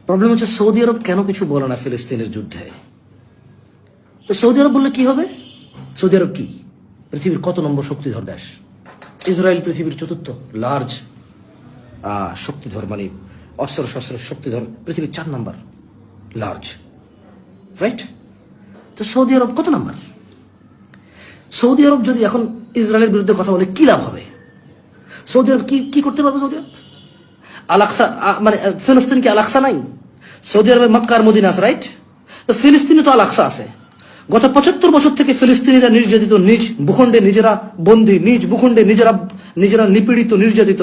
Problem হচ্ছে Saudi আরব কেন কিছু বলে না ফিলিস্তিনের যুদ্ধে। তো সৌদি আরব বললে কি হবে? সৌদি আরব কি পৃথিবীর কত নম্বর শক্তিধর দেশ? ইসরায়েল পৃথিবীর চতুর্থ লার্জ শক্তিধর, মানে অস্ত্র শস্ত্র শক্তিধর পৃথিবীর 4 নম্বর লার্জ, রাইট? তো সৌদি আরব কত নাম্বার? সৌদি আরব যদি এখন ইসরায়েলের বিরুদ্ধে কথা বলে কি লাভ হবে? সৌদি আরব কি করতে পারবে? সৌদি আরব আল-আকসা, মানে ফিলিস্তিন কি আল-আকসা নাই? সৌদি আরবে মক্কা আর মদিনা আছে, রাইট? তো ফিলিস্তিনে তো আল-আকসা আছে। গত 75 বছর থেকে ফিলিস্তিনিরা নির্যাতিত, নিজ ভূখণ্ডে নিজেরা বন্দী, নিজ ভূখণ্ডে নিজেরা নিপীড়িত, নির্যাতিত,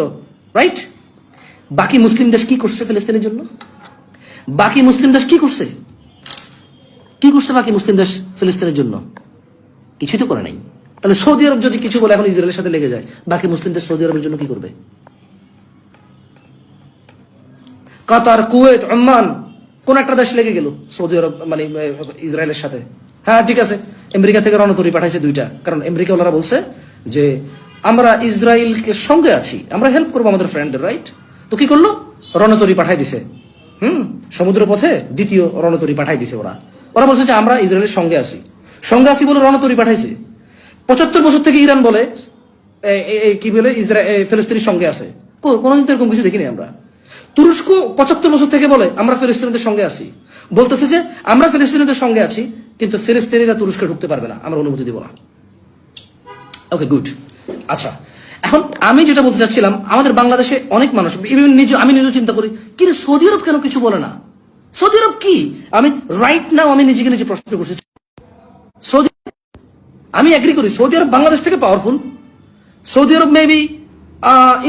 রাইট? বাকি মুসলিম দেশ কি করছে ফিলিস্তিনের জন্য? বাকি মুসলিম দেশ কি করছে? বাকি মুসলিম দেশ ফিলিস্তিনের জন্য কিছুই তো করে নাই। তাহলে সৌদি আরব যদি কিছু বলে এখন ইসরায়েলের সাথে লেগে যায়, বাকি মুসলিম দেশ সৌদি আরবের জন্য কি করবে? কাতার, কুয়েত, ওমান, কোন একটা দেশ লেগে গেল সৌদি আরব মানে ইসরায়েলের সাথে। হ্যাঁ ঠিক আছে, আমেরিকা থেকে রণতরী পাঠাইছে 2টা, কারণ আমেরিকা ওনারা বলছে যে আমরা ইসরায়েলকে সঙ্গে আছি, আমরা হেল্প করবো আমাদের ফ্রেন্ডদের, রাইট? তো কি করলো? রণতরী পাঠাই দিছে। সমুদ্র পথে 2য় রণতরী পাঠাই দিছে। ওরা বলছে যে আমরা ইসরায়েলের সঙ্গে আছি বলে রণতরী পাঠাইছে। 75 বছর থেকে ইরান বলে কি বলে ফিলিস্তিনের সঙ্গে আছে। কোনোদিন তো এরকম কিছু দেখিনি আমরা। তুরস্ক 75 বছর থেকে বলে আমরা ফিলিস্তিনিদের সঙ্গে আছি, বলতেছে যে আমরা ফিলিস্তিনিদের সঙ্গে আছি, কিন্তু ফিলিস্তিনিরা তুরস্কে ঢুকতে পারবে না, আমরা অনুমতি দিব না। ওকে, গুড। আচ্ছা, এখন আমি যেটা বলতে চাচ্ছিলাম, আমাদের বাংলাদেশে অনেক মানুষ, আমি নিজে চিন্তা করি, কি রে সৌদি আরব কেন কিছু বলে না? সৌদি আরব কি? আমি রাইট নাও আমি নিজে প্রশ্ন করছি। সৌদি, আমি এগ্রি করি সৌদি আরব বাংলাদেশ থেকে পাওয়ারফুল। সৌদি আরব মেবি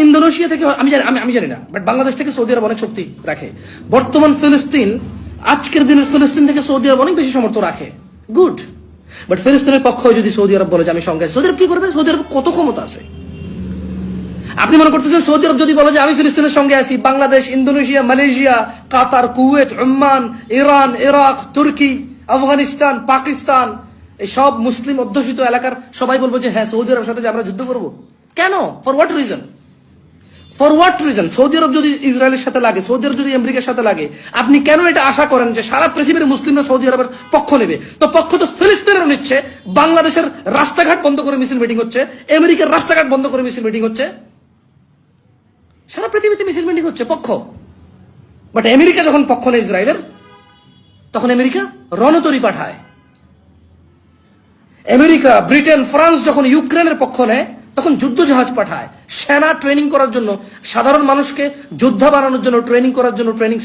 ইন্দোনেশিয়া থেকে, আমি জানি না, বাট বাংলাদেশ থেকে সৌদি আরব অনেক শক্তি রাখে। বর্তমান ফিলিস্তিন, আজকের দিনের ফিলিস্তিন থেকে সৌদি আরব অনেক বেশি সমর্থ রাখে, গুড। বাট ফিলিস্তিনের পক্ষ যদি সৌদি আরব বলে যে আমি সঙ্গে আছি, সৌদি আরব কি করবে? সৌদি আরব কত ক্ষমতা আছে? আপনি মনে করতেছেন সৌদি আরব যদি বলে যে আমি ফিলিস্তিনের সঙ্গে আছি, বাংলাদেশ, ইন্দোনেশিয়া, মালয়েশিয়া, কাতার, কুয়েত, ওমান, ইরান, ইরাক, তুর্কি, আফগানিস্তান, পাকিস্তান, এই সব মুসলিম অধ্যুষিত এলাকার সবাই বলবো যে হ্যাঁ সৌদি আরবের সাথে যে আমরা যুদ্ধ করবো? কেন? For what reason? সৌদি আরব যদি ইসরায়েলের সাথে লাগে, সৌদি আরব যদি আমেরিকার সাথে লাগে, আপনি কেন এটা আশা করেন যে সারা পৃথিবীর মুসলিমরা সৌদি আরবের পক্ষ নেবে? তো পক্ষ তো ফিলিস্তিনেরও নিচ্ছে। বাংলাদেশের রাস্তাঘাট বন্ধ করে মিছিল মিটিং হচ্ছে, আমেরিকার রাস্তাঘাট বন্ধ করে মিছিল মিটিং হচ্ছে, সারা পৃথিবীতে মিছিল মিটিং হচ্ছে পক্ষ। বাট আমেরিকা যখন পক্ষ নেয় ইসরায়েলের, তখন আমেরিকা রণতরী পাঠায়। আমেরিকা, ব্রিটেন, ফ্রান্স যখন ইউক্রেনের পক্ষ নেয়, তখন যুদ্ধ জাহাজ পাঠায়, সেনা ট্রেনিং করার জন্য, সাধারণ মানুষকে যোদ্ধা বানানোর জন্য ট্রেনিং করার জন্য ট্রেনিং